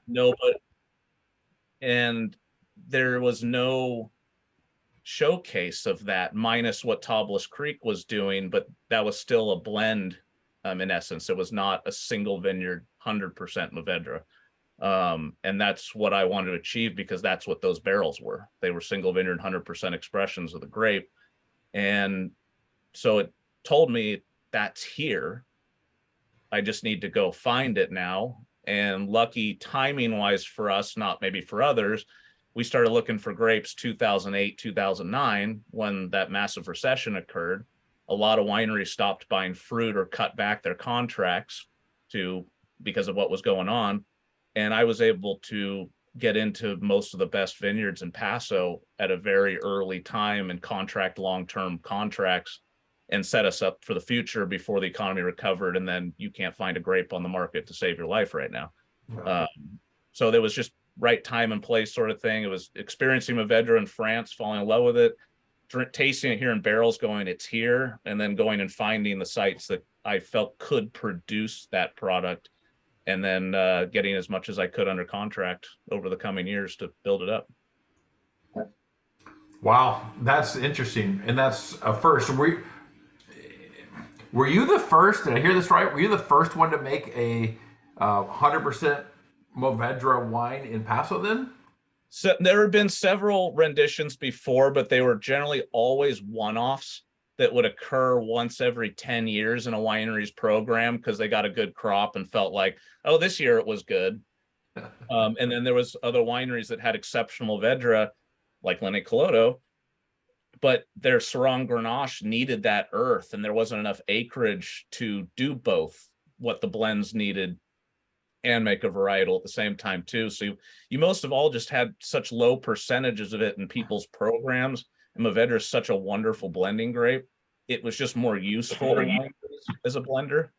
nobody, and there was no showcase of that, minus what Tablas Creek was doing, but that was still a blend. In essence, it was not a single vineyard 100% Mourvèdres. And that's what I wanted to achieve, because that's what those barrels were. They were single vineyard 100% expressions of the grape. And so it told me that's here. I just need to go find it now. And lucky timing wise for us, not maybe for others, we started looking for grapes 2008, 2009, when that massive recession occurred. A lot of wineries stopped buying fruit or cut back their contracts because of what was going on. And I was able to get into most of the best vineyards in Paso at a very early time and contract long-term contracts and set us up for the future before the economy recovered. And then you can't find a grape on the market to save your life right now. Wow. So there was just right time and place sort of thing. It was experiencing Mourvèdres in France, falling in love with it, tasting it here in barrels, going, it's here, and then going and finding the sites that I felt could produce that product, and then getting as much as I could under contract over the coming years to build it up. Wow, that's interesting. And that's a first. Were you the first, did I hear this right? Were you the first one to make a 100% Mourvèdres wine in Paso then? So there have been several renditions before, but they were generally always one-offs that would occur once every 10 years in a winery's program, because they got a good crop and felt like, oh, this year it was good. And then there was other wineries that had exceptional Mourvèdres, like Linne Calodo, but their Syrah Grenache needed that earth, and there wasn't enough acreage to do both what the blends needed and make a varietal at the same time too. So you most of all just had such low percentages of it in people's programs. And Mourvèdres is such a wonderful blending grape. It was just more useful as a blender.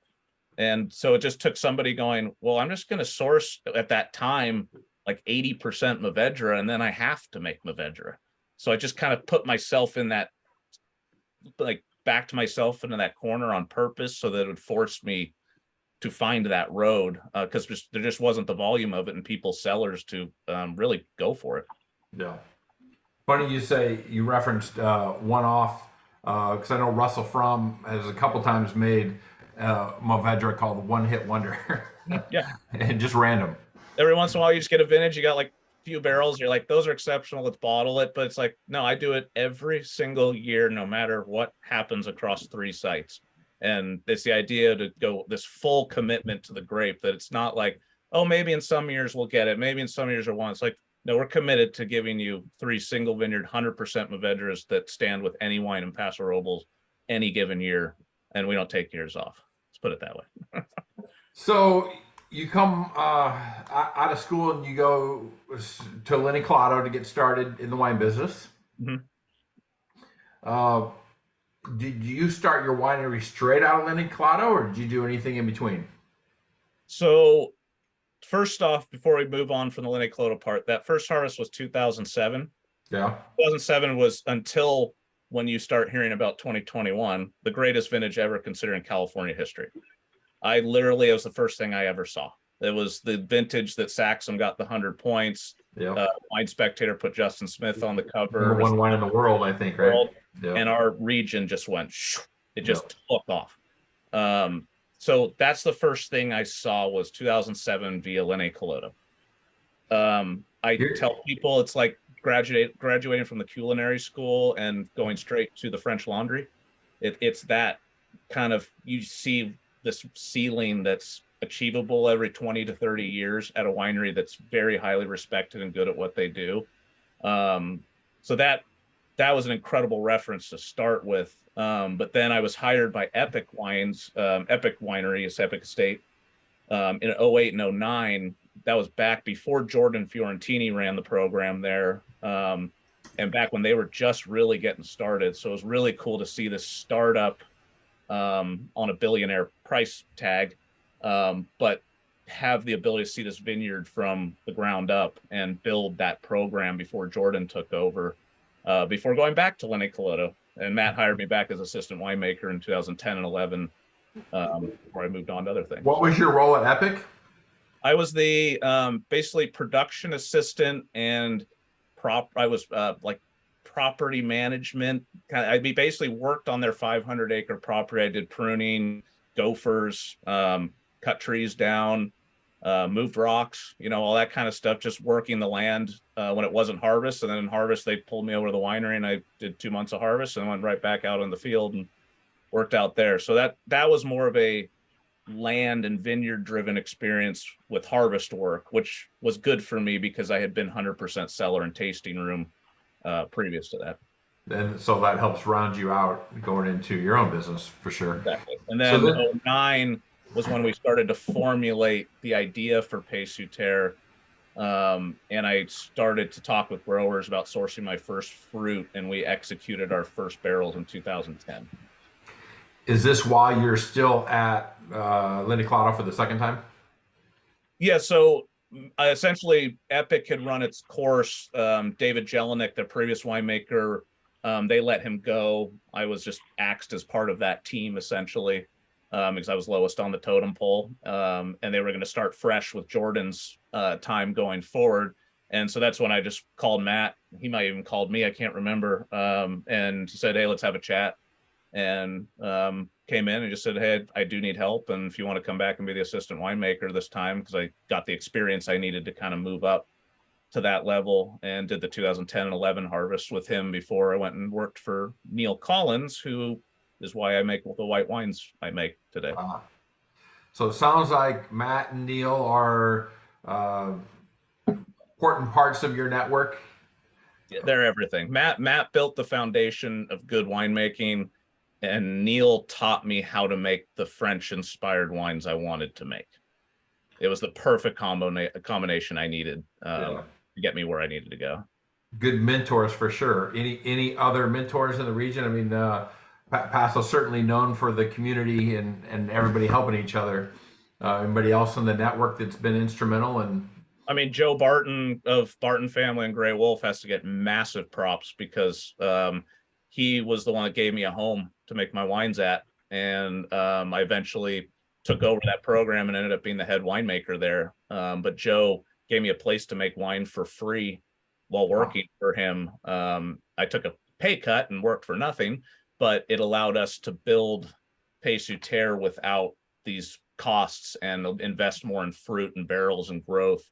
And so it just took somebody going, well, I'm just going to source at that time like 80% Mourvèdres, and then I have to make Mourvèdres. So I just kind of put myself in that, like backed myself into that corner on purpose so that it would force me to find that road, because there just wasn't the volume of it in people's cellars to really go for it. Yeah. Funny you say, you referenced one-off, because I know Russell Fromm has a couple times made Mourvèdres called the one-hit wonder. Yeah. And just random. Every once in a while you just get a vintage, you got like a few barrels, you're like, those are exceptional, let's bottle it. But it's like, no, I do it every single year, no matter what happens across 3 sites. And it's the idea to go this full commitment to the grape, that it's not like, oh, maybe in some years we'll get it, maybe in some years or one. It's like, no, we're committed to giving you 3 single vineyard 100% Mourvèdres that stand with any wine in Paso Robles any given year, and we don't take years off. Let's put it that way. So you come out of school and you go to Linne Calodo to get started in the wine business. Mm-hmm. Did you start your winery straight out of Linne Calodo, or did you do anything in between? So first off, before we move on from the Linne Calodo part, that first harvest was 2007. Yeah. 2007 was, until when you start hearing about 2021, the greatest vintage ever considered in California history. It was the first thing I ever saw. It was the vintage that Saxum got the 100 points. Yeah. Wine Spectator put Justin Smith on the cover. Number 1 wine in the world, I think, right? Yep. And our region just went, it just took off. So that's the first thing I saw was 2007 via Linne Calodo. I tell people it's like graduating from the culinary school and going straight to the French Laundry. It's that kind of, you see this ceiling that's achievable every 20 to 30 years at a winery that's very highly respected and good at what they do. So that was an incredible reference to start with. But then I was hired by Epoch Wines, Epoch Winery, it's Epoch Estate, in 08 and 09. That was back before Jordan Fiorentini ran the program there. And back when they were just really getting started. So it was really cool to see this startup on a billionaire price tag, but have the ability to see this vineyard from the ground up and build that program before Jordan took over, before going back to Linne Calodo. And Matt hired me back as assistant winemaker in 2010 and 11, before I moved on to other things. What was your role at Epoch? I was the basically production assistant and I was like property management. I basically worked on their 500-acre property. I did pruning, gophers, cut trees down, moved rocks, all that kind of stuff, just working the land when it wasn't harvest. And then in harvest, they pulled me over to the winery and I did 2 months of harvest and went right back out in the field and worked out there. So that was more of a land and vineyard driven experience with harvest work, which was good for me because I had been 100% cellar and tasting room previous to that. And so that helps round you out going into your own business for sure. Exactly. And then, So then, 09 was when we started to formulate the idea for Paix Sur Terre. And I started to talk with growers about sourcing my first fruit, and we executed our first barrels in 2010. is this while you're still at Linne Calodo for the second time? Yeah, so essentially Epoch had run its course. David Jelinek, the previous winemaker, they let him go. I was just axed as part of that team essentially, because I was lowest on the totem pole. And they were going to start fresh with Jordan's time going forward. And so that's when I just called Matt. He might even called me, I can't remember. And he said, hey, let's have a chat. And came in and just said, hey, I do need help. And if you want to come back and be the assistant winemaker this time, because I got the experience I needed to kind of move up to that level, and did the 2010 and 11 harvest with him before I went and worked for Neil Collins, who is why I make the white wines I make today. So it sounds like Matt and Neil are important parts of your network. Yeah, they're everything. Matt built the foundation of good winemaking, and Neil taught me how to make the French inspired wines I wanted to make. It was the perfect combination I needed to get me where I needed to go. Good mentors for sure. Any other mentors in the region? I mean, Paso's certainly known for the community and everybody helping each other. Anybody else in the network that's been instrumental? And I mean, Joe Barton of Barton Family and Grey Wolf has to get massive props, because he was the one that gave me a home to make my wines at. And I eventually took over that program and ended up being the head winemaker there. But Joe gave me a place to make wine for free while working for him. I took a pay cut and worked for nothing, but it allowed us to build Paix Sur Terre without these costs and invest more in fruit and barrels and growth.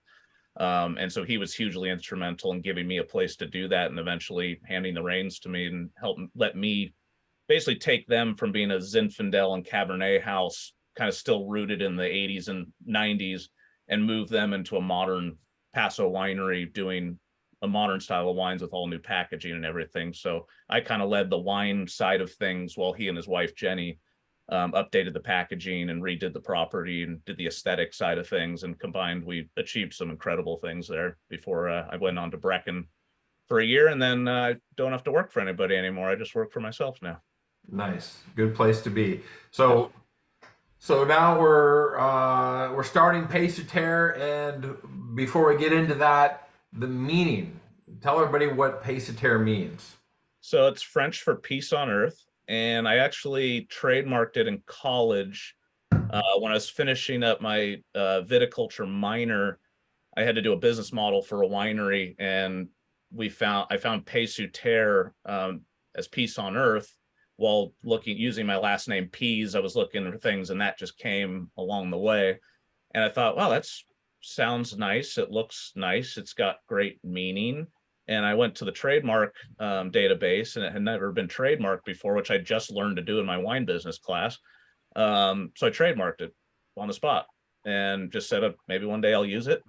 And so he was hugely instrumental in giving me a place to do that, and eventually handing the reins to me and let me basically take them from being a Zinfandel and Cabernet house, kind of still rooted in the 80s and 90s, and move them into a modern Paso winery doing a modern style of wines with all new packaging and everything. So I kind of led the wine side of things while he and his wife, Jenny, updated the packaging and redid the property and did the aesthetic side of things. And combined, we achieved some incredible things there before I went on to Brecon for a year. And then I don't have to work for anybody anymore. I just work for myself now. nice, good place to be. So now we're starting Paix Sur Terre, and before we get into that, the meaning. Tell everybody what Paix Sur Terre means. So it's French for peace on earth. And I actually trademarked it in college. When I was finishing up my viticulture minor, I had to do a business model for a winery, and I found Paix Sur Terre as peace on earth. While using my last name Pease, I was looking for things, and that just came along the way. And I thought, wow, that sounds nice. It looks nice. It's got great meaning. And I went to the trademark database, and it had never been trademarked before, which I just learned to do in my wine business class. So I trademarked it on the spot and just said, maybe one day I'll use it,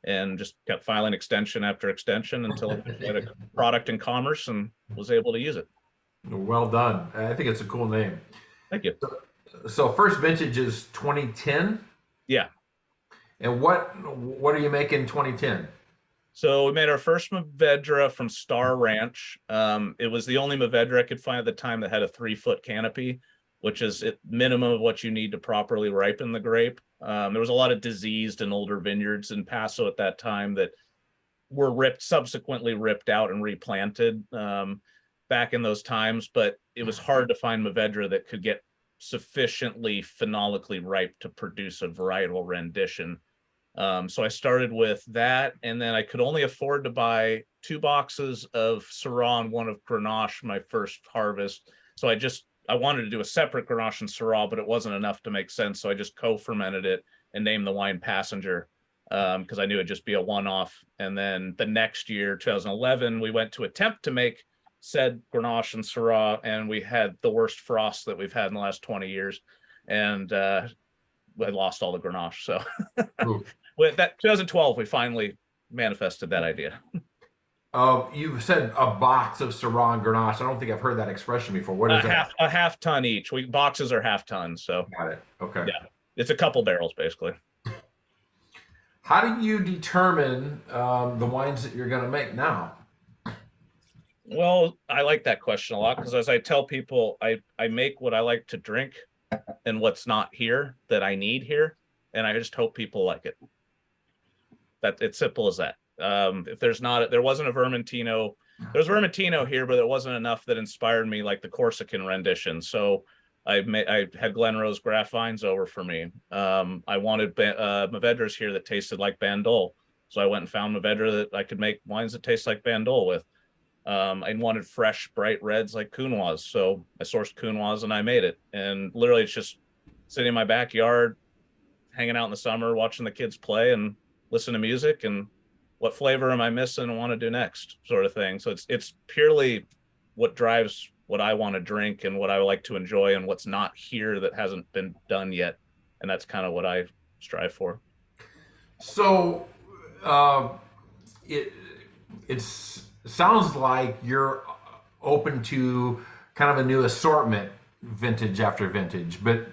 and just kept filing extension after extension until I had a product in commerce and was able to use it. Well done. I think it's a cool name. Thank you. So first vintage is 2010. Yeah. And what are you making in 2010? So we made our first Mourvèdres from Star Ranch. It was the only Mourvèdre I could find at the time that had a 3-foot canopy, which is at minimum of what you need to properly ripen the grape. There was a lot of diseased and older vineyards in Paso at that time that were subsequently ripped out and replanted back in those times. But it was hard to find Mourvèdre that could get sufficiently phenolically ripe to produce a varietal rendition. So I started with that, and then I could only afford to buy 2 boxes of Syrah and 1 of Grenache my first harvest. So I wanted to do a separate Grenache and Syrah, but it wasn't enough to make sense. So I just co-fermented it and named the wine Passenger, because I knew it'd just be a one-off. And then the next year, 2011, we went to attempt to make said Grenache and Syrah, and we had the worst frost that we've had in the last 20 years. And I lost all the Grenache. So with that 2012, we finally manifested that idea. You said a box of Syrah and Grenache. I don't think I've heard that expression before. What is that? A half ton each. Boxes are half tons. So Got it. Okay. yeah, it's a couple barrels basically. How do you determine the wines that you're going to make now? Well, I like that question a lot because as I tell people, I make what I like to drink and what's not here that I need here, and I just hope people like it. That it's simple as that. If there wasn't a Vermentino, there's Vermentino here, but there wasn't enough that inspired me like the Corsican rendition. So I had Glenrose Graf vines over for me. I wanted Mourvèdres here that tasted like Bandol. So I went and found Mourvèdre that I could make wines that taste like Bandol with. I wanted fresh, bright reds like Counoise. So I sourced Counoise and I made it. And literally it's just sitting in my backyard, hanging out in the summer, watching the kids play and listen to music and what flavor am I missing and want to do next sort of thing. So it's purely what drives what I want to drink and what I like to enjoy and what's not here that hasn't been done yet. And that's kind of what I strive for. So it sounds like you're open to kind of a new assortment vintage after vintage, but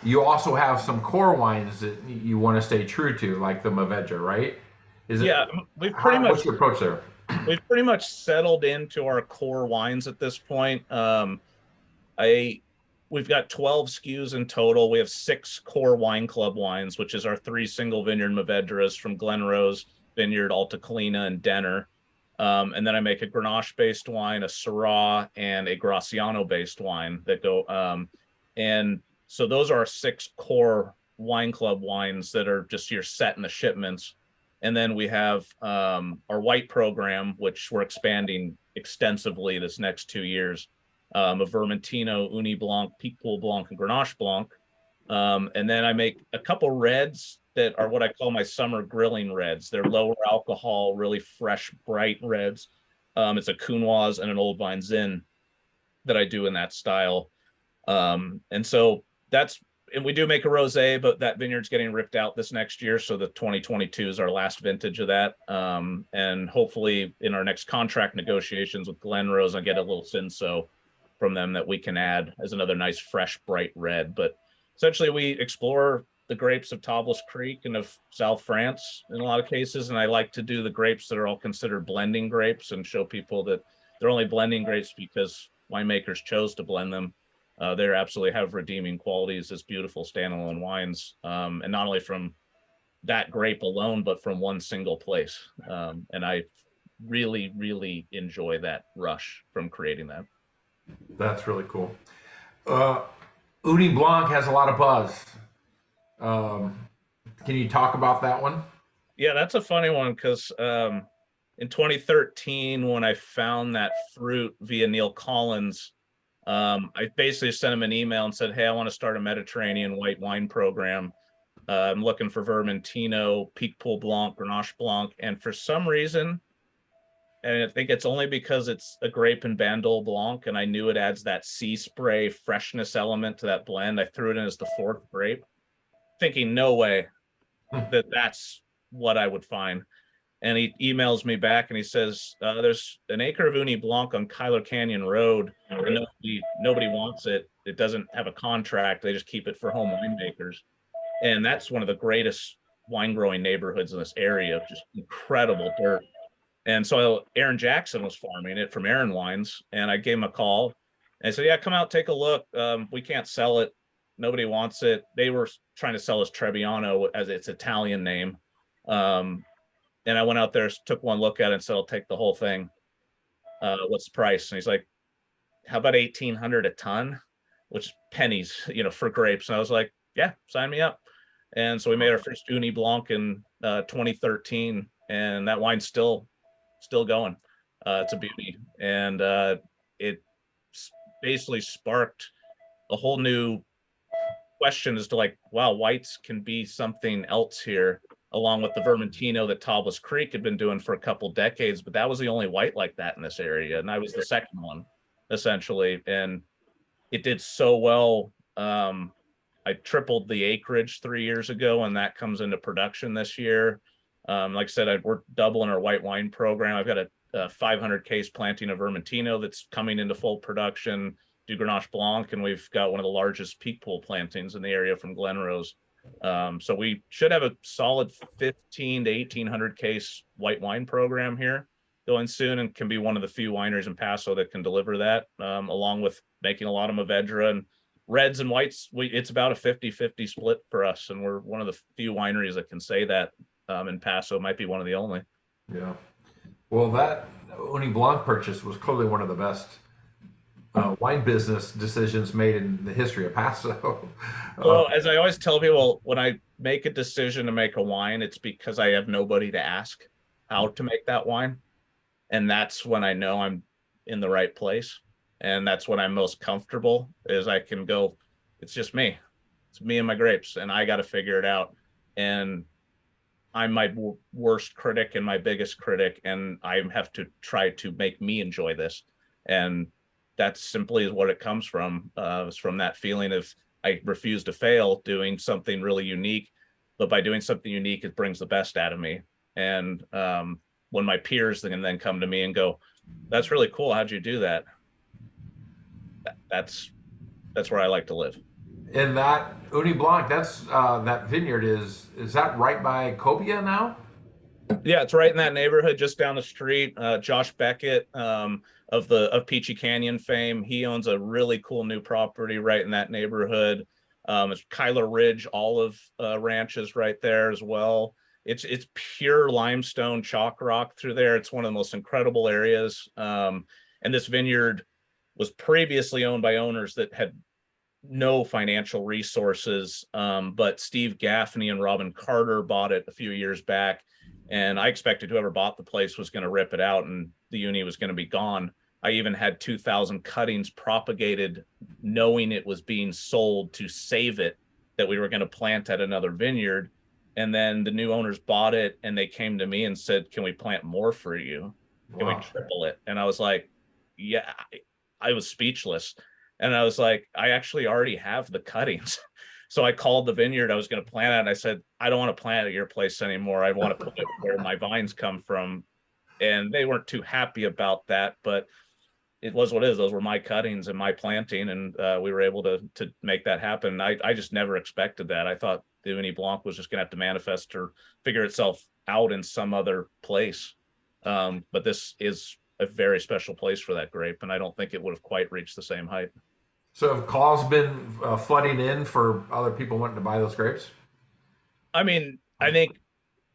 you also have some core wines that you want to stay true to, like the Mourvèdre, right? What's your approach there? We've pretty much settled into our core wines at this point. We've got 12 SKUs in total. We have 6 core wine club wines, which is our 3 single vineyard Mourvèdres from Glenrose Vineyard, Alta Colina, and Denner. And then I make a Grenache-based wine, a Syrah, and a Graciano-based wine that go. And so those are our 6 core wine club wines that are just here set in the shipments. And then we have our white program, which we're expanding extensively this next 2 years, of Vermentino, Uni Blanc, Picpoul Blanc, and Grenache Blanc. And then I make a couple reds that are what I call my summer grilling reds. They're lower alcohol, really fresh, bright reds. It's a Counoise and an Old Vine Zin that I do in that style. And so and we do make a rosé, but that vineyard's getting ripped out this next year. So the 2022 is our last vintage of that. And hopefully in our next contract negotiations with Glenrose, I get a little Cinsault from them that we can add as another nice, fresh, bright red. But essentially we explore the grapes of Taubles Creek and of South France in a lot of cases. And I like to do the grapes that are all considered blending grapes and show people that they're only blending grapes because winemakers chose to blend them. They absolutely have redeeming qualities as beautiful standalone wines, and not only from that grape alone, but from one single place. And I really, really enjoy that rush from creating that. That's really cool. Uni Blanc has a lot of buzz. Can you talk about that one? Yeah, that's a funny one because in 2013, when I found that fruit via Neil Collins, I basically sent him an email and said, hey, I want to start a Mediterranean white wine program. I'm looking for Vermentino, Picpoul Blanc, Grenache Blanc. And for some reason, and I think it's only because it's a grape and Bandol Blanc, and I knew it adds that sea spray freshness element to that blend. I threw it in as the 4th grape, thinking no way that that's what I would find. And he emails me back and he says, there's an acre of Uni Blanc on Kyler Canyon Road. And nobody wants it. It doesn't have a contract. They just keep it for home winemakers. And that's one of the greatest wine growing neighborhoods in this area, just incredible dirt. And so Aaron Jackson was farming it from Aaron Wines. And I gave him a call and I said, yeah, come out, take a look. We can't sell it. Nobody wants it. They were trying to sell us Trebbiano as its Italian name. And I went out there, took one look at it and said, I'll take the whole thing. What's the price? And he's like, how about 1,800 a ton? Which pennies, for grapes. And I was like, yeah, sign me up. And so we made our first Uni Blanc in 2013, and that wine's still going. It's a beauty, and it basically sparked a whole new question as to like, wow, whites can be something else here, along with the Vermentino that Tablas Creek had been doing for a couple decades, but that was the only white like that in this area, and I was the second one, essentially, and it did so well. I tripled the acreage 3 years ago, and that comes into production this year. Like I said, we're doubling our white wine program. I've got a 500 case planting of Vermentino that's coming into full production, do Grenache Blanc, and we've got one of the largest peak pool plantings in the area from Glenrose. So we should have a solid 15 to 1800 case white wine program here going soon, and can be one of the few wineries in Paso that can deliver that, along with making a lot of Mourvèdres and reds and whites. It's about a 50-50 split for us, and we're one of the few wineries that can say that in Paso. Might be one of the only. Yeah. Well, that Uni Blanc purchase was clearly one of the best wine business decisions made in the history of Paso. Well, as I always tell people, when I make a decision to make a wine, it's because I have nobody to ask how to make that wine. And that's when I know I'm in the right place. And that's when I'm most comfortable, is I can go, it's just me. It's me and my grapes, and I got to figure it out. And I'm my worst critic and my biggest critic, and I have to try to make me enjoy this. And that simply is what it comes from. It's from that feeling of I refuse to fail doing something really unique, but by doing something unique, it brings the best out of me. And when my peers can then come to me and go, "That's really cool. How'd you do that?" That's where I like to live. And that Uni Blanc, that's that vineyard is that right by Cobia now? Yeah, it's right in that neighborhood, just down the street. Josh Beckett, of Peachy Canyon fame, he owns a really cool new property right in that neighborhood. It's Kyler Ridge Olive Ranches right there as well. It's pure limestone chalk rock through there. It's one of the most incredible areas. And this vineyard was previously owned by owners that had no financial resources, but Steve Gaffney and Robin Carter bought it a few years back, and I expected whoever bought the place was going to rip it out and the uni was going to be gone. I even had 2,000 cuttings propagated, knowing it was being sold to save it, that we were going to plant at another vineyard. And then the new owners bought it, and they came to me and said, "Can we plant more for you? Can we Wow. triple it?" And I was like, yeah, I was speechless. And I was like, I actually already have the cuttings. So I called the vineyard I was going to plant at, and I said, I don't want to plant at your place anymore. I want to put it where my vines come from. And they weren't too happy about that, but it was what it is. Those were my cuttings and my planting, and we were able to make that happen. I just never expected that. I thought the Uni Blanc was just going to have to manifest or figure itself out in some other place. But this is a very special place for that grape, and I don't think it would have quite reached the same height. So have calls been flooding in for other people wanting to buy those grapes? I mean, I think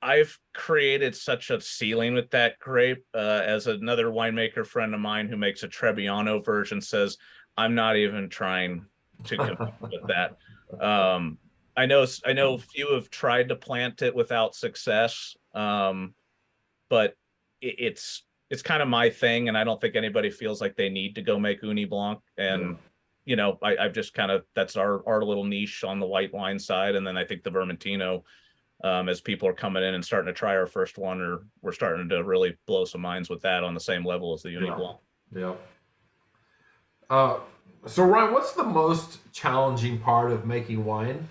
I've created such a ceiling with that grape. As another winemaker friend of mine who makes a Trebbiano version says, I'm not even trying to compete with that. I know a few have tried to plant it without success, but it's kind of my thing, and I don't think anybody feels like they need to go make Uni Blanc. And I've just kind of, that's our little niche on the white wine side. And then I think the Vermentino, as people are coming in and starting to try our first one, or we're starting to really blow some minds with that on the same level as the Uni Blanc. Yeah. So Ryan, what's the most challenging part of making wine?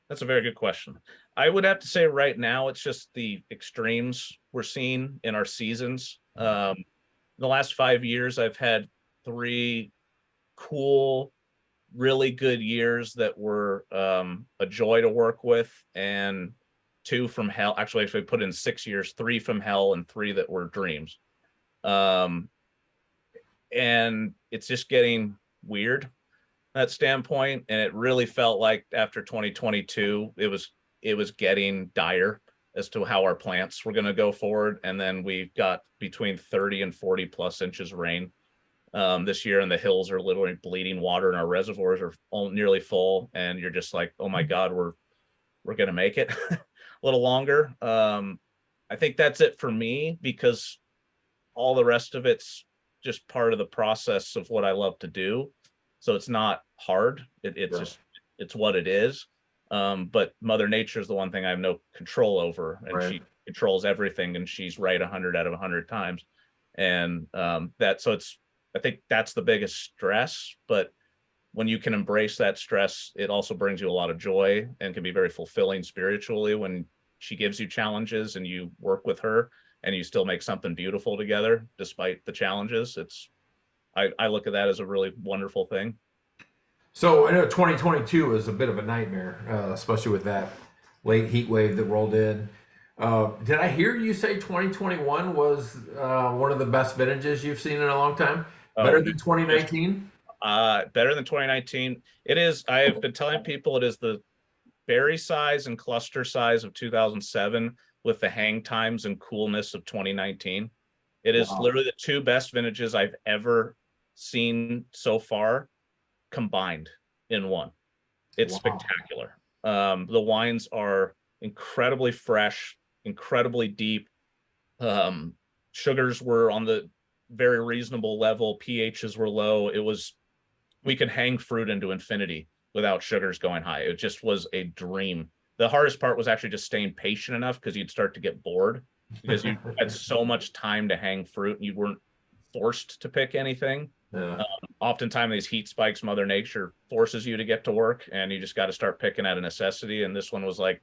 That's a very good question. I would have to say right now it's just the extremes we're seeing in our seasons. The last 5 years, I've had 3 cool, really good years that were a joy to work with, and 2 from hell. Actually, if we put in 6 years, 3 from hell and 3 that were dreams. And it's just getting weird that standpoint. And it really felt like after 2022, it was getting dire as to how our plants were going to go forward. And then we got between 30 and 40 plus inches rain this year, and the hills are literally bleeding water, and our reservoirs are all nearly full, and you're just like, oh my God, we're gonna make it a little longer. I think that's it for me, because all the rest of it's just part of the process of what I love to do. So it's not hard. It's Yeah. just, it's what it is. But Mother Nature is the one thing I have no control over, and Right. she controls everything, and she's right 100 out of 100 times. And so it's, I think that's the biggest stress. But when you can embrace that stress, it also brings you a lot of joy and can be very fulfilling spiritually when she gives you challenges and you work with her and you still make something beautiful together despite the challenges. I look at that as a really wonderful thing. So I know 2022 was a bit of a nightmare, especially with that late heat wave that rolled in. Did I hear you say 2021 was one of the best vintages you've seen in a long time? Better Oh, than 2019? better than 2019. It is. I have been telling people it is the berry size and cluster size of 2007 with the hang times and coolness of 2019. It is Wow. literally the two best vintages I've ever seen so far combined in one. It's Wow. spectacular. The wines are incredibly fresh, incredibly deep. Um, Sugars were on the very reasonable level. pHs were low. We could hang fruit into infinity without sugars going high. It just was a dream. The hardest part was actually just staying patient enough, because you'd start to get bored because you had so much time to hang fruit and you weren't forced to pick anything. Yeah. Oftentimes these heat spikes, Mother Nature forces you to get to work, and you just got to start picking out of necessity. And this one was like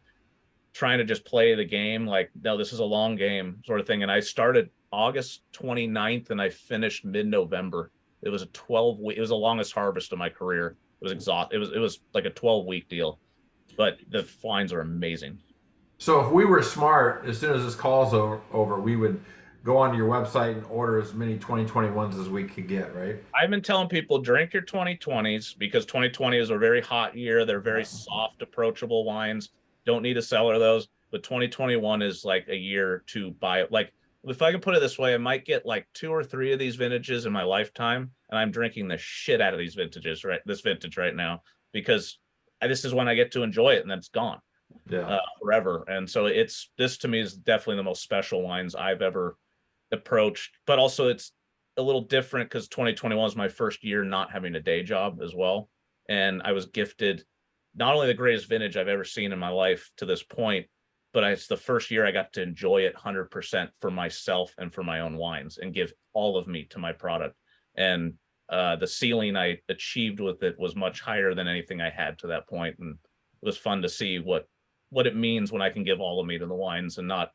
trying to just play the game, like, no, this is a long game sort of thing. And I started August 29th and I finished mid-November. It was a 12 week, it was the longest harvest of my career. It was exhausting. It was like a 12-week deal, but the wines are amazing. So if we were smart, as soon as this call's over, we would go onto your website and order as many 2021s as we could get, right? I've been telling people, drink your 2020s, because 2020 is a very hot year. They're very soft, approachable wines. Don't need a cellar of those. But 2021 is like a year to buy it. Like, if I can put it this way, I might get like 2 or 3 of these vintages in my lifetime, and I'm drinking the shit out of these vintages, right? This vintage right now, because this is when I get to enjoy it, and then it's gone Yeah. forever. And so this to me is definitely the most special wines I've ever approached. But also it's a little different because 2021 was my first year not having a day job as well, and I was gifted not only the greatest vintage I've ever seen in my life to this point, but it's the first year I got to enjoy it 100% for myself and for my own wines and give all of me to my product. And the ceiling I achieved with it was much higher than anything I had to that point, and it was fun to see what it means when I can give all of me to the wines and not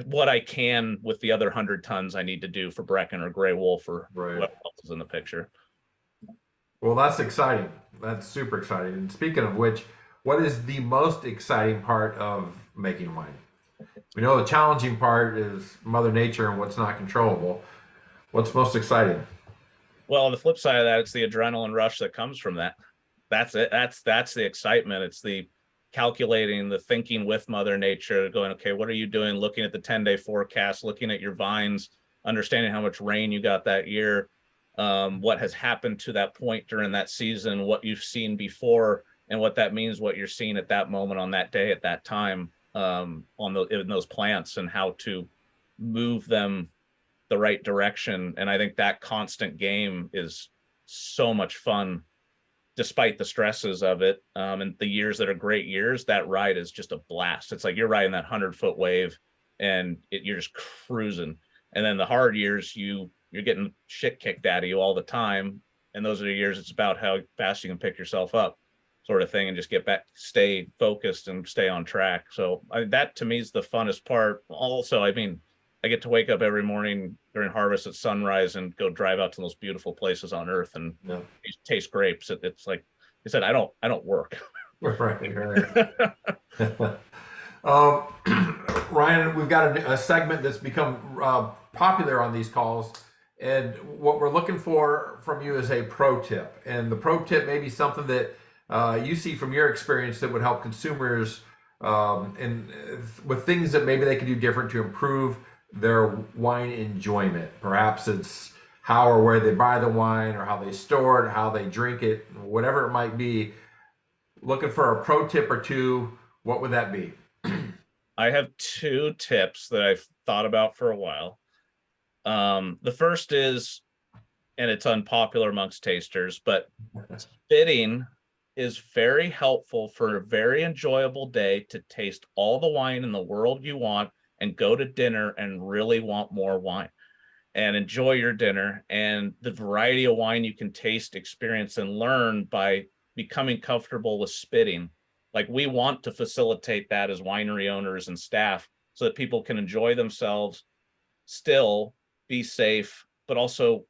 what I can with the other 100 tons I need to do for Brecon or Grey Wolf or Right. whoever else is in the picture. Well, that's exciting. That's super exciting. And speaking of which, what is the most exciting part of making wine? We know the challenging part is Mother Nature and what's not controllable. What's most exciting? Well, on the flip side of that, it's the adrenaline rush that comes from that. That's it. That's the excitement. It's the calculating, the thinking with Mother Nature, going, okay, what are you doing? Looking at the 10-day forecast, looking at your vines, understanding how much rain you got that year, what has happened to that point during that season, what you've seen before, and what that means, what you're seeing at that moment on that day at that time, in those plants, and how to move them the right direction. And I think that constant game is so much fun despite the stresses of it. And the years that are great years, that ride is just a blast. It's like you're riding that 100-foot wave and you're just cruising. And then the hard years, you're getting shit kicked out of you all the time. And those are the years it's about how fast you can pick yourself up, sort of thing, and just get back, stay focused and stay on track. So that to me is the funnest part. Also, I mean, I get to wake up every morning during harvest at sunrise and go drive out to those beautiful places on earth and Yeah. taste grapes. It's like I said, I don't work. Right, right. Ryan, we've got a segment that's become popular on these calls, and what we're looking for from you is a pro tip. And the pro tip may be something that you see from your experience that would help consumers and with things that maybe they could do different to improve their wine enjoyment. Perhaps it's how or where they buy the wine or how they store it, how they drink it, whatever it might be, looking for a pro tip or two, what would that be? I have two tips that I've thought about for a while. The first is, and it's unpopular amongst tasters, but spitting is very helpful for a very enjoyable day to taste all the wine in the world you want and go to dinner and really want more wine and enjoy your dinner and the variety of wine you can taste, experience, and learn by becoming comfortable with spitting. Like we want to facilitate that as winery owners and staff so that people can enjoy themselves, still be safe, but also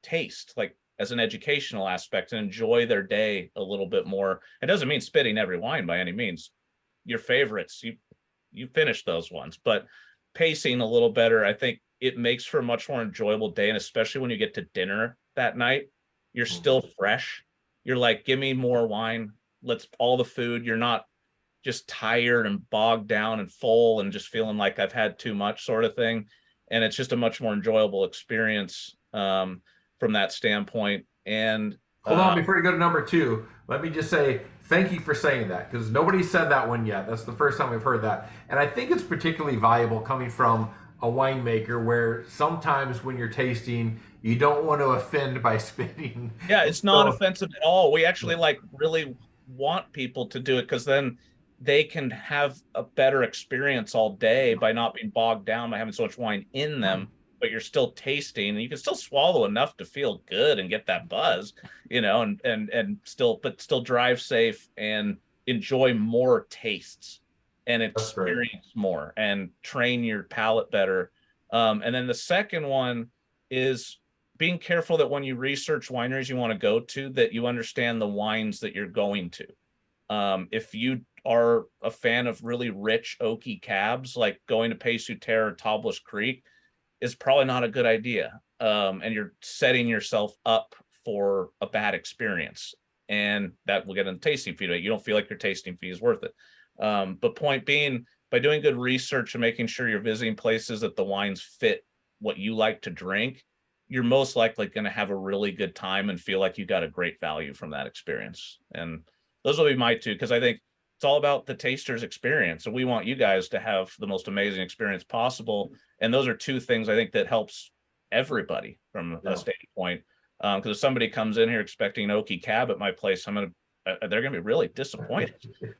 taste like as an educational aspect and enjoy their day a little bit more. It doesn't mean spitting every wine by any means. Your favorites, you finish those ones, but pacing a little better, I think it makes for a much more enjoyable day. And especially when you get to dinner that night, you're still fresh. You're like, give me more wine. Let's all the food. You're not just tired and bogged down and full and just feeling like I've had too much sort of thing. And it's just a much more enjoyable experience from that standpoint. And Hold on, before you go to number two, let me just say thank you for saying that because nobody said that one yet. That's the first time we've heard that. And I think it's particularly valuable coming from a winemaker where sometimes when you're tasting, you don't want to offend by spitting. yeah, it's not offensive at all. We actually like really want people to do it because then they can have a better experience all day by not being bogged down by having so much wine in them, but you're still tasting and you can still swallow enough to feel good and get that buzz, and still, but still drive safe and enjoy more tastes and That's great. experience more and train your palate better. And then the second one is being careful that when you research wineries you want to go to, that you understand the wines that you're going to. If you are a fan of really rich oaky cabs, like going to Paix Sur Terre or Tobler's Creek is probably not a good idea. And you're setting yourself up for a bad experience. And that will get into tasting feedback. You don't feel like your tasting fee is worth it. But point being, by doing good research and making sure you're visiting places that the wines fit what you like to drink, you're most likely going to have a really good time and feel like you got a great value from that experience. And those will be my two, because I think it's all about the taster's experience. And we want you guys to have the most amazing experience possible. And those are two things I think that helps everybody from a standpoint. Because if somebody comes in here expecting an oaky cab at my place, they're going to be really disappointed,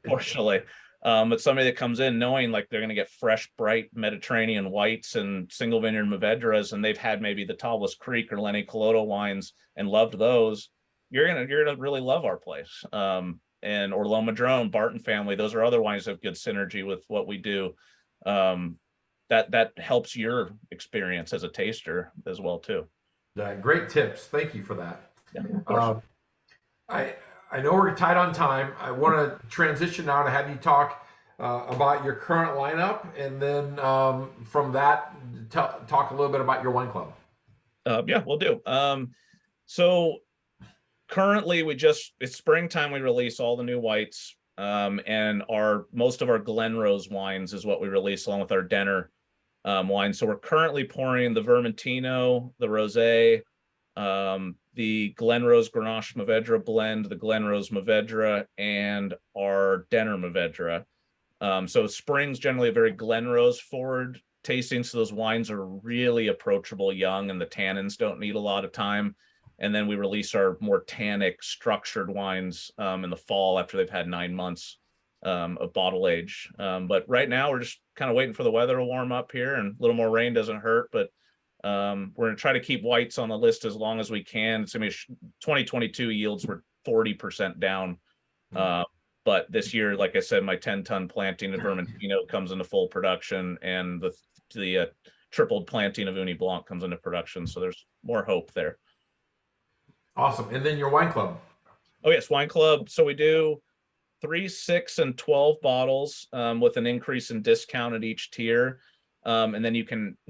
fortunately. But somebody that comes in knowing like they're going to get fresh, bright Mediterranean whites and single vineyard Mourvèdres, and they've had maybe the Tobler's Creek or Linne Calodo wines and loved those, you're gonna really love our place. And Orleans Madrone, Barton family, those are other wines that have good synergy with what we do. That helps your experience as a taster as well too. Great tips. Thank you for that. Yeah, of course. I know we're tight on time. I want to transition now to have you talk about your current lineup, and then from that, talk a little bit about your wine club. Yeah, we'll do. So currently, it's springtime. We release all the new whites, and most of our Glenrose wines is what we release along with our Denner wine. So we're currently pouring the Vermentino, the Rosé, the Glenrose Grenache Mourvèdre blend, the Glenrose Mourvèdre, and our Denner Mourvèdre. So spring's generally a very Glenrose forward tasting. So those wines are really approachable, young, and the tannins don't need a lot of time. And then we release our more tannic structured wines in the fall after they've had 9 months of bottle age. But right now we're just kind of waiting for the weather to warm up here, and a little more rain doesn't hurt, but we're going to try to keep whites on the list as long as we can. It's going to be 2022 yields were 40% down. But this year, like I said, my 10-ton planting of Vermentino comes into full production, and the tripled planting of Uni Blanc comes into production. So there's more hope there. Awesome. And then your wine club. Oh yes, wine club. So we do 3, 6, and 12 bottles with an increase in discount at each tier. And then you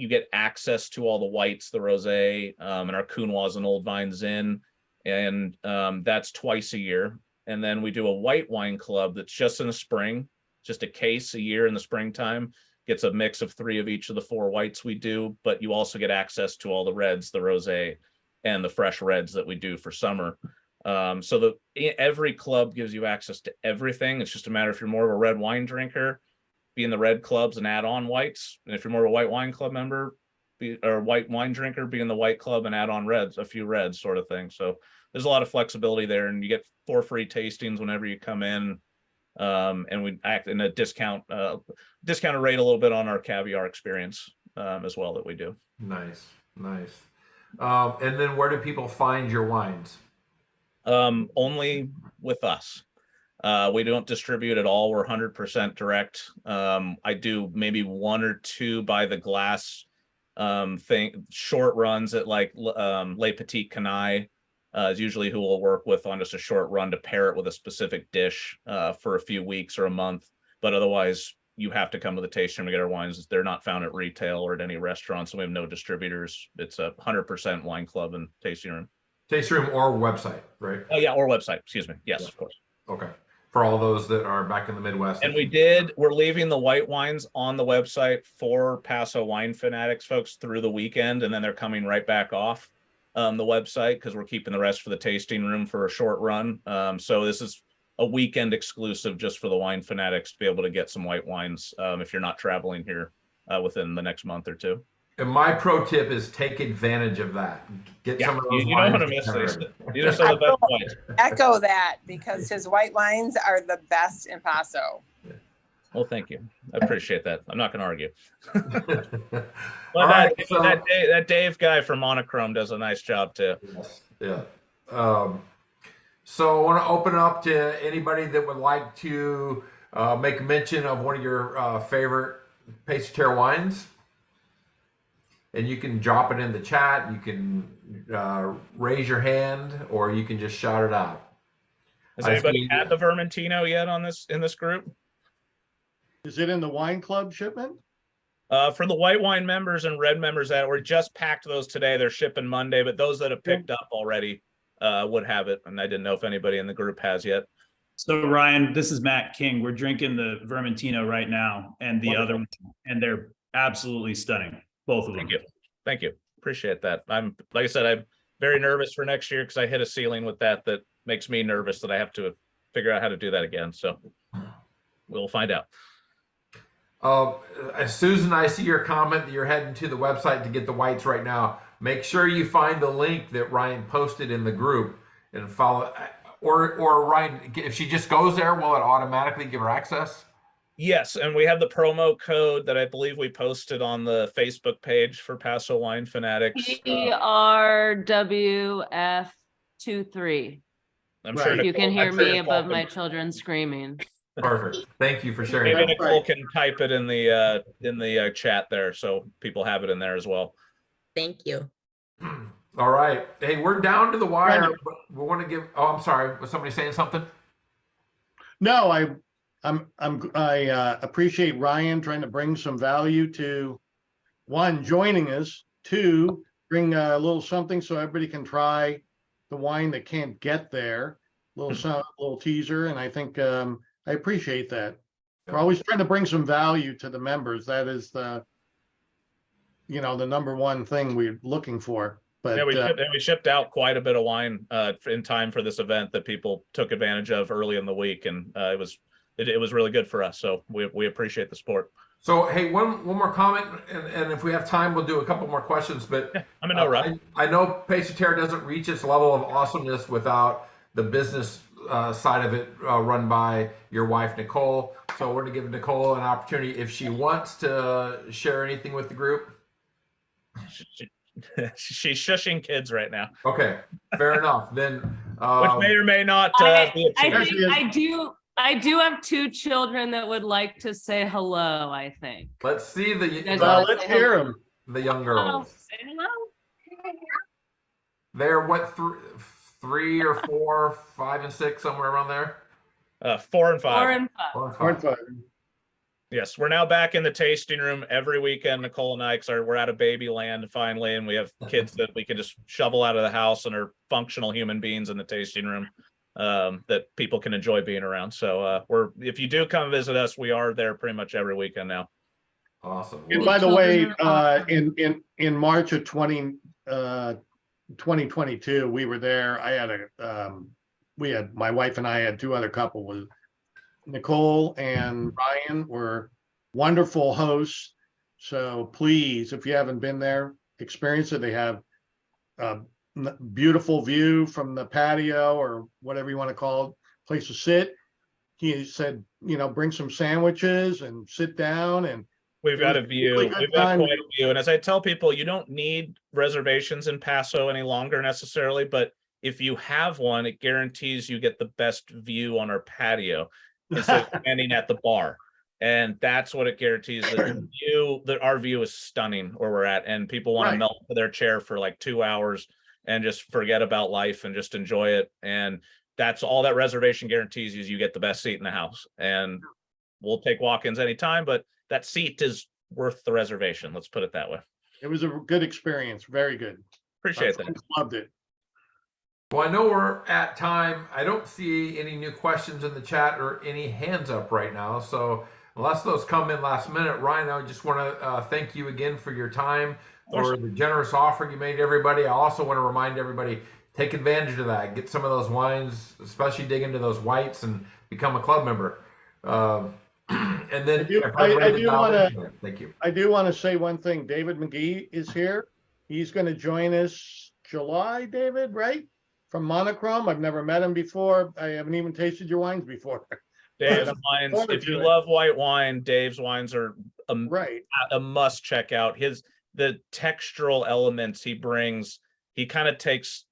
get access to all the whites, the rosé, and our Counoise and Old Vine Zin, and that's twice a year. And then we do a white wine club that's just in the spring, just a case a year in the springtime. Gets a mix of 3 of each of the 4 whites we do, but you also get access to all the reds, the rosé, and the fresh reds that we do for summer. So every club gives you access to everything. It's just a matter if you're more of a red wine drinker, be in the red clubs and add on whites. And if you're more of a white wine club member, or white wine drinker, be in the white club and add on reds, a few reds sort of thing. So there's a lot of flexibility there, and you get 4 free tastings whenever you come in. And we act in a discounted rate a little bit on our caviar experience as well that we do. Nice. And then where do people find your wines? Only with us. We don't distribute at all. We're 100% direct. I do maybe 1 or 2 by the glass short runs at like Les Petites Canailles is usually who we'll work with on just a short run to pair it with a specific dish for a few weeks or a month. But otherwise, you have to come to the tasting room to get our wines. They're not found at retail or at any restaurants. So we have no distributors. It's a 100% wine club and tasting room. Tasting room or website, right? Oh yeah, or website. Excuse me. Yes, of course. Okay. For all those that are back in the Midwest. And we're leaving the white wines on the website for Paso Wine Fanatics folks through the weekend, and then they're coming right back off the website because we're keeping the rest for the tasting room for a short run. So this is a weekend exclusive just for the wine fanatics to be able to get some white wines if you're not traveling here within the next month or 2. And my pro tip is take advantage of that. Get some of those you wines. don't want to miss these. These are some of the best wines. Echo that, because his white wines are the best in Paso. Well, thank you. I appreciate that. I'm not going to argue. All right, that Dave guy from Monochrome does a nice job too. Yeah. So I want to open up to anybody that would like to make mention of one of your favorite Paix Sur Terre wines. And you can drop it in the chat. You can raise your hand, or you can just shout it out. Has anybody had the Vermentino yet in this group? Is it in the wine club shipment? For the white wine members and red members that were just packed those today, they're shipping Monday, but those that have picked up already would have it. And I didn't know if anybody in the group has yet. So Ryan, this is Matt King. We're drinking the Vermentino right now and the other one, and they're absolutely stunning. Both of them. Thank you. Appreciate that. Like I said, I'm very nervous for next year because I hit a ceiling with that makes me nervous that I have to figure out how to do that again. So we'll find out. Susan, I see your comment that you're heading to the website to get the whites right now. Make sure you find the link that Ryan posted in the group and follow. Or Ryan, if she just goes there, will it automatically give her access? Yes, and we have the promo code that I believe we posted on the Facebook page for Paso Wine Fanatics. PRWF23. I'm sure you can hear me above my children screaming. Perfect. Thank you for sharing. Maybe Nicole can type it in the chat there, so people have it in there as well. Thank you. All right. Hey, we're down to the wire. We want to give. Oh, I'm sorry. Was somebody saying something? No, I appreciate Ryan trying to bring some value to, one, joining us, 2, bring a little something so everybody can try the wine that can't get there. Little teaser, and I think I appreciate that. We're always trying to bring some value to the members. That is the number one thing we're looking for. But yeah, we shipped out quite a bit of wine in time for this event that people took advantage of early in the week, and it was really good for us. So we appreciate the support. So hey, one more comment, and if we have time, we'll do a couple more questions. But yeah, I'm in no rush. I know Paix Sur Terre doesn't reach its level of awesomeness without the business side of it run by your wife Nicole. So we're going to give Nicole an opportunity if she wants to share anything with the group. She's shushing kids right now. Okay, fair enough. Then which may or may not be I do have 2 children that would like to say hello, I think. Let's see let's hear them. The young girls. Say hello. They're what, 3 or 4, 5 and 6, somewhere around there? 4 and 5. 4 and 5. Yes, we're now back in the tasting room every weekend. Nicole and I, we're out of baby land finally, and we have kids that we can just shovel out of the house and are functional human beings in the tasting room that people can enjoy being around. So if you do come visit us, we are there pretty much every weekend now. Awesome. And by the way, in March of 2020, 2022, we were there. I had my wife and I had two other couple with Nicole and Ryan were wonderful hosts. So please, if you haven't been there, experience it. They have a beautiful view from the patio or whatever you want to call it, place to sit. He said, bring some sandwiches and sit down, and We've got a view. really good We've got time. quite a view. And as I tell people, you don't need reservations in Paso any longer necessarily, but if you have one, it guarantees you get the best view on our patio instead of standing at the bar. And that's what it guarantees. Our view is stunning where we're at, and people want to Right. melt to their chair for like 2 hours and just forget about life and just enjoy it. And that's all that reservation guarantees is you get the best seat in the house. And we'll take walk-ins anytime, but that seat is worth the reservation. Let's put it that way. It was a good experience. Very good. Appreciate My that. friends loved it. Well, I know we're at time. I don't see any new questions in the chat or any hands up right now. So unless those come in last minute, Ryan, I just want to thank you again for your time, for the generous offer you made to everybody. I also want to remind everybody, take advantage of that. Get some of those wines, especially dig into those whites and become a club member. And then I do want to thank you. I do want to say one thing. David McGee is here. He's going to join us July, David, right? From Monochrome. I've never met him before. I haven't even tasted your wines before. Dave's wines, if you love white wine, Dave's wines are Right. a must check out. The textural elements he brings, he kind of takes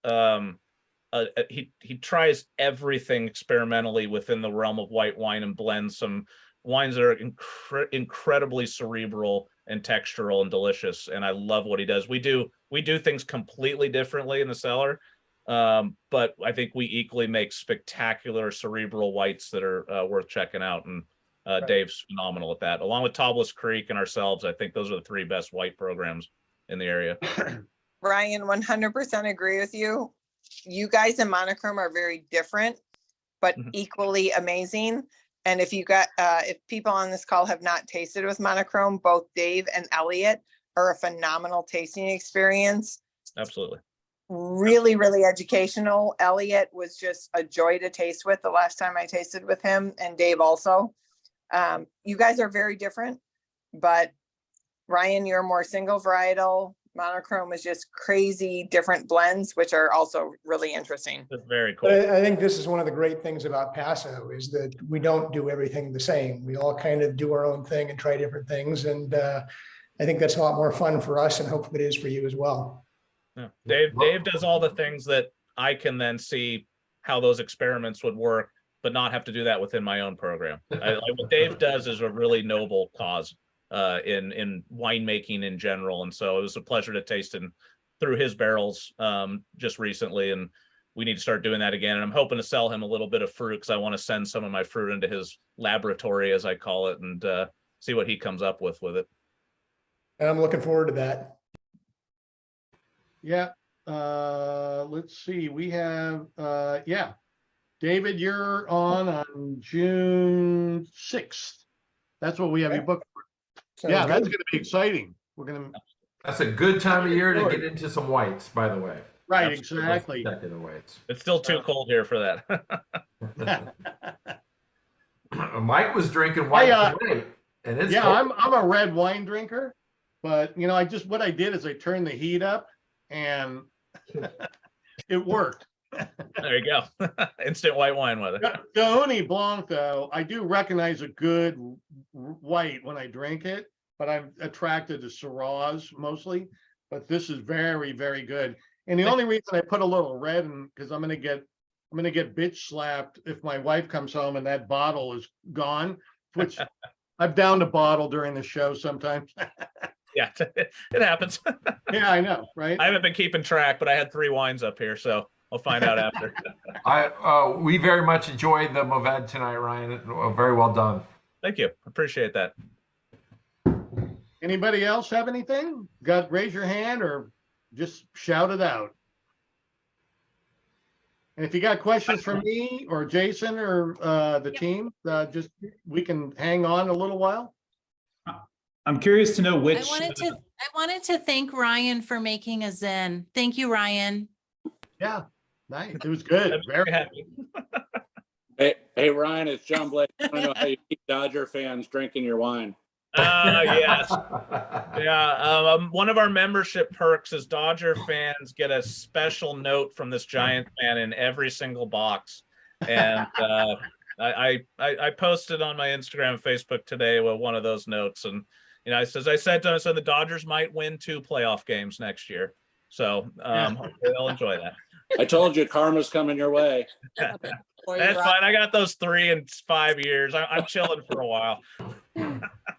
he tries everything experimentally within the realm of white wine and blends some wines that are incredibly cerebral and textural and delicious. And I love what he does. We do things completely differently in the cellar, but I think we equally make spectacular cerebral whites that are worth checking out. And Right. Dave's phenomenal at that, along with Tablas Creek and ourselves. I think those are the three best white programs in the area. Ryan, 100% agree with you. You guys in Monochrome are very different, but Mhm. equally amazing. And if people on this call have not tasted with Monochrome, both Dave and Elliot are a phenomenal tasting experience. Absolutely. Really, really educational. Elliot was just a joy to taste with the last time I tasted with him, and Dave also. You guys are very different, but Ryan, you're more single varietal. Monochrome is just crazy different blends, which are also really interesting. That's very cool. But I think this is one of the great things about Paso is that we don't do everything the same. We all kind of do our own thing and try different things. And I think that's a lot more fun for us, and hopefully it is for you as well. Yeah. Dave does all the things that I can then see how those experiments would work, but not have to do that within my own program. What Dave does is a really noble cause in winemaking in general. And so it was a pleasure to taste him through his barrels just recently. And we need to start doing that again. And I'm hoping to sell him a little bit of fruit because I want to send some of my fruit into his laboratory, as I call it, and see what he comes up with it. And I'm looking forward to that. Yeah. Let's see. We have, David, you're on June 6th. That's what we have you booked for. Sounds That's good. going to be exciting. We're going to. That's a good time of year to get into some whites, by the way. Right, Absolutely. exactly. Spectacular whites. It's still too cold here for that. Mike was drinking white tonight, and it's cold. I'm a red wine drinker, but what I did is I turned the heat up and it worked. There you go. Instant white wine weather. Sauvignon Blanc, though, I do recognize a good white when I drink it, but I'm attracted to Syrahs mostly. But this is very, very good. And the only reason I put a little red in, because I'm gonna get bitch slapped if my wife comes home and that bottle is gone, which I've downed a bottle during the show sometimes. Yeah, it happens. Yeah, I know, right? I haven't been keeping track, but I had 3 wines up here, so I'll find out after. We very much enjoyed the Mourvèdres tonight, Ryan. Very well done. Thank you. Appreciate that. Anybody else have anything? Raise your hand or just shout it out. And if you got questions for me or Jason or the team, we can hang on a little while. I'm curious to know I which. wanted to thank Ryan for making a Zen. Thank you, Ryan. Yeah, nice. It was good. Very happy. Hey, Ryan, it's John Blake. I want to know how you keep Dodger fans drinking your wine. Yes. Yeah. One of our membership perks is Dodger fans get a special note from this Giant fan in every single box. And I posted on my Instagram and Facebook today with one of those notes. And, I said to him, the Dodgers might win 2 playoff games next year. So hopefully they'll enjoy that. I told you, karma's coming your way. That's fine. I got those 3 in 5 years. I'm chilling for a while.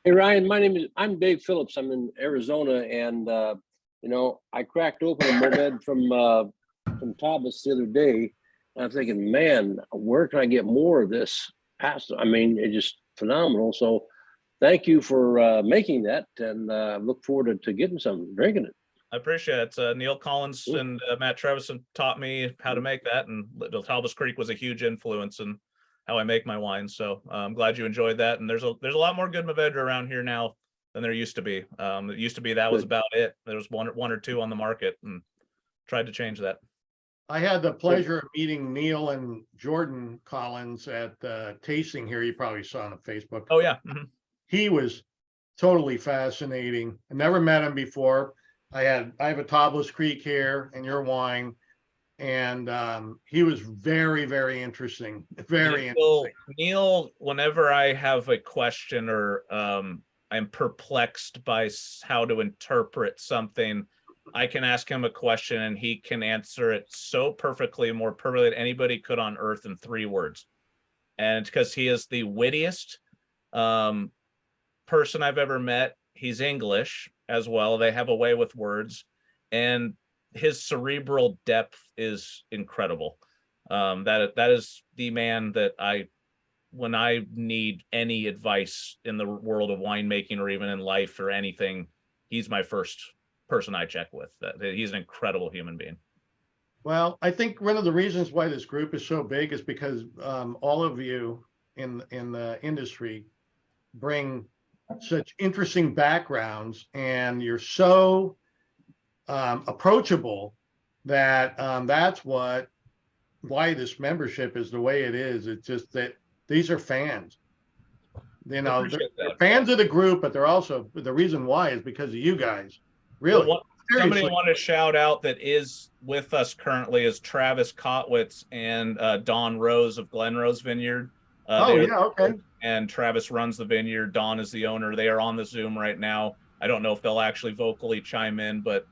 Hey, Ryan, I'm Dave Phillips. I'm in Arizona, and I cracked open a Mourvèdres from Thomas the other day, and I'm thinking, man, where can I get more of this pasta? I mean, it's just phenomenal. So, thank you for making that, and look forward to getting some, drinking it. I appreciate it. Neil Collins and Matt Trevison taught me how to make that, and the Talbot Creek was a huge influence in how I make my wine. So I'm glad you enjoyed that. And there's a lot more good Mourvèdres around here now than there used to be. It used to be that was about it. There was one or two on the market, and tried to change that. I had the pleasure of meeting Neil and Jordan Collins at tasting here. You probably saw on Facebook. Oh yeah. Mm-hmm. He was totally fascinating. I never met him before. I have a Tablas Creek here and your wine, and he was very, very interesting. Very interesting. Neil, whenever I have a question or I'm perplexed by how to interpret something, I can ask him a question and he can answer it so perfectly, more perfectly than anybody could on earth in 3 words. And because he is the wittiest person I've ever met. He's English as well. They have a way with words, and his cerebral depth is incredible. That is the man that when I need any advice in the world of winemaking or even in life or anything, he's my first person I check with. He's an incredible human being. Well, I think one of the reasons why this group is so big is because all of you in the industry bring such interesting backgrounds, and you're so approachable that that's why this membership is the way it is. It's just that these are fans. They're fans of the group, but they're also, the reason why is because of you guys. Really. Well, somebody I want to shout out that is with us currently is Travis Kotwitz and Don Rose of Glen Rose Vineyard. Okay. And Travis runs the vineyard. Don is the owner. They are on the Zoom right now. I don't know if they'll actually vocally chime in, but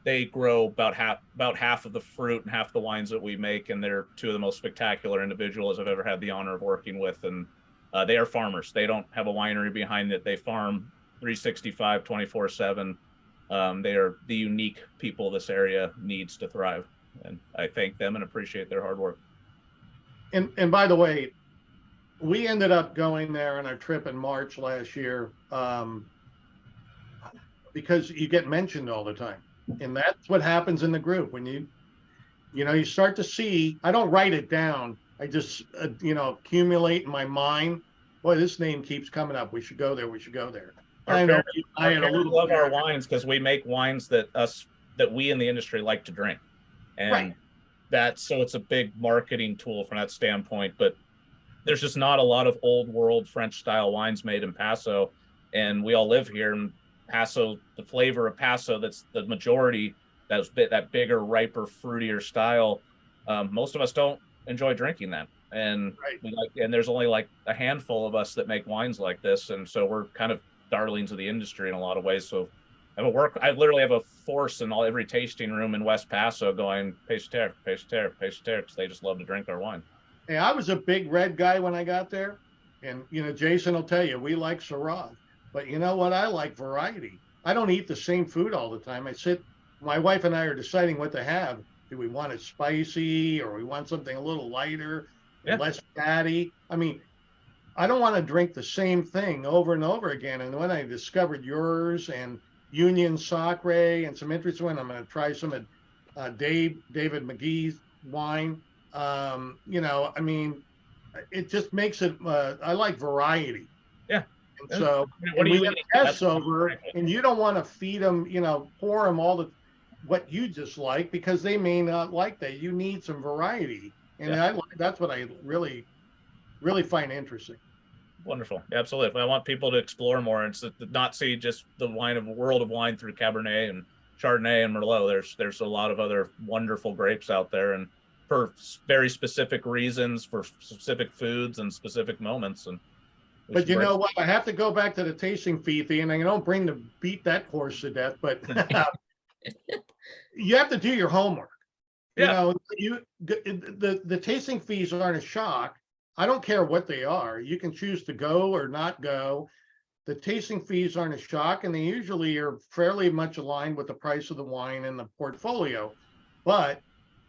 they grow about half of the fruit and half the wines that we make, and they're 2 of the most spectacular individuals I've ever had the honor of working with. And they are farmers. They don't have a winery behind it. They farm 365, 24/7. They are the unique people this area needs to thrive, and I thank them and appreciate their hard work. And by the way, we ended up going there on our trip in March last year because you get mentioned all the time. And that's what happens in the group. When you start to see, I don't write it down. I just, accumulate in my mind. Boy, this name keeps coming up. We should go there. We should go there. I know. I love our wines because we make wines that we in the industry like to drink. And so it's a big marketing tool from that standpoint. But there's just not a lot of old world French style wines made in Paso, and we all live here. And Paso, the flavor of Paso, that's the majority, that bigger, riper, fruitier style. Most of us don't enjoy drinking that, and and there's only like a handful of us that make wines like this, and so we're kind of darlings of the industry in a lot of ways. So I literally have a force in every tasting room in West Paso going Paix Sur Terre, Paix Sur Terre, Paix Sur Terre, because they just love to drink our wine. Hey, I was a big red guy when I got there, and Jason will tell you we like Syrah, but you know what? I like variety. I don't eat the same food all the time. My wife and I are deciding what to have. Do we want it spicy, or we want something a little lighter, less fatty? I mean, I don't want to drink the same thing over and over again. And when I discovered yours and Union Sacre and some interesting one, I'm going to try some of David McGee's wine. I mean, it just makes it, I like variety. Yeah. So, What and do we you have eat? guests That's- over, and you don't want to feed them, pour them all what you just like, because they may not like that. You need some variety. And that's what I really, really find interesting. Wonderful. Absolutely. I want people to explore more and not see just the world of wine through Cabernet and Chardonnay and Merlot. There's a lot of other wonderful grapes out there, and for very specific reasons, for specific foods and specific moments. And but you know what? I have to go back to the tasting fee, and I don't beat that horse to death, but you have to do your homework. Yeah. The tasting fees aren't a shock. I don't care what they are. You can choose to go or not go. The tasting fees aren't a shock, and they usually are fairly much aligned with the price of the wine and the portfolio. But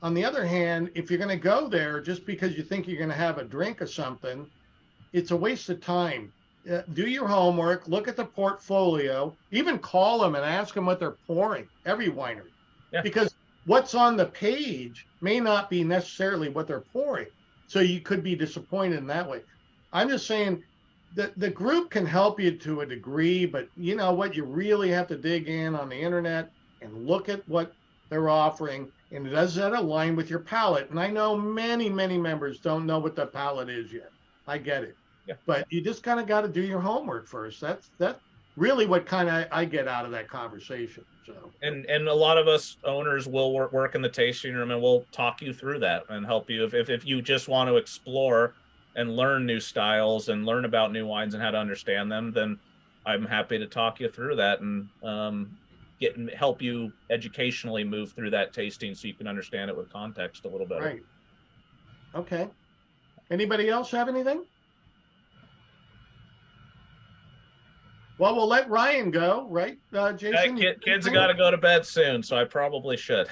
on the other hand, if you're going to go there just because you think you're going to have a drink or something, it's a waste of time. Do your homework, look at the portfolio, even call them and ask them what they're pouring, every winery. Yeah. Because what's on the page may not be necessarily what they're pouring. So you could be disappointed in that way. I'm just saying that the group can help you to a degree, but you know what? You really have to dig in on the internet and look at what they're offering. And does that align with your palate? And I know many, many members don't know what the palate is yet. I get it. Yeah. But you just kind of got to do your homework first. That's really what kind of I get out of that conversation. So and a lot of us owners will work in the tasting room, and we'll talk you through that and help you if you just want to explore and learn new styles and learn about new wines and how to understand them. Then I'm happy to talk you through that and help you educationally move through that tasting so you can understand it with context a little better. Right. Okay. Anybody else have anything? Well, we'll let Ryan go, right, Jason? Kids have got to go to bed soon, so I probably should.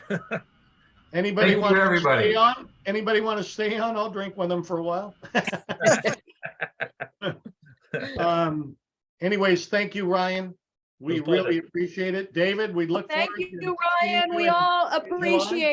Anybody want to stay on? Anybody want to stay on? I'll drink with them for a while. Anyways, thank you, Ryan. We really appreciate it. David, we look forward to Thank you, Ryan. We all appreciate